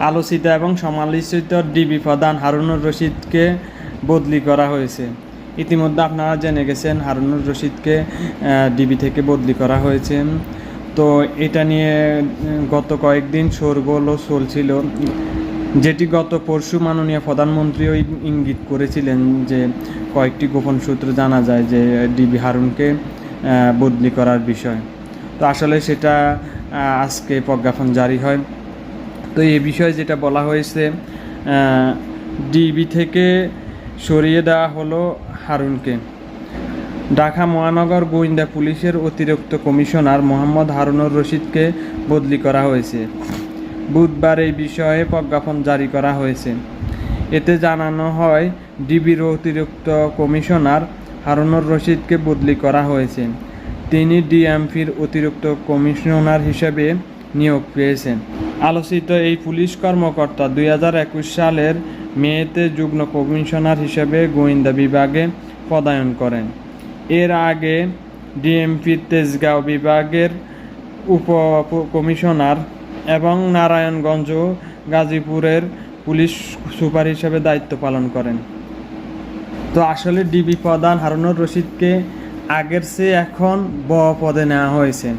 আলোচিত এবং সমালোচিত ডিবি প্রধান হারুনুর রশিদকে বদলি করা হয়েছে। ইতিমধ্যে আপনারা জেনে গেছেন হারুনুর রশিদকে ডিবি থেকে বদলি করা হয়েছে। তো এটা নিয়ে গত কয়েকদিন শোরগোলও চলছিল, যেটি গত পরশু মাননীয় প্রধানমন্ত্রীও ইঙ্গিত করেছিলেন যে কয়েকটি গোপন সূত্র জানা যায় যে ডিবি হারুনকে বদলি করার বিষয়। তো আসলে সেটা আজকে প্রজ্ঞাপন জারি হয়। তো এই বিষয়ে যেটা বলা হয়েছে, ডিবি থেকে সরিয়ে দেওয়া হলো হারুনকে। ঢাকা মহানগর গোয়েন্দা পুলিশের অতিরিক্ত কমিশনার মোহাম্মদ হারুনুর রশিদকে বদলি করা হয়েছে। বুধবার এই বিষয়ে প্রজ্ঞাপন জারি করা হয়েছে। এতে জানানো হয়, ডিবির অতিরিক্ত কমিশনার হারুনুর রশিদকে বদলি করা হয়েছে। তিনি ডিএমপির অতিরিক্ত কমিশনার হিসেবে নিয়োগ পেয়েছেন। আলোচিত এই পুলিশ কর্মকর্তা 2021 সালের মেতে যুগ্ম কমিশনার হিসেবে গোয়েন্দা বিভাগে পদায়ন করেন। এর আগে ডিএমপির তেজগাঁও বিভাগের উপ কমিশনার এবং নারায়ণগঞ্জ ও গাজীপুরের পুলিশ সুপার হিসেবে দায়িত্ব পালন করেন। তো আসলে ডিবি প্রধান হারুনুর রশিদকে আগের চেয়ে এখন পদে নেওয়া হয়েছে।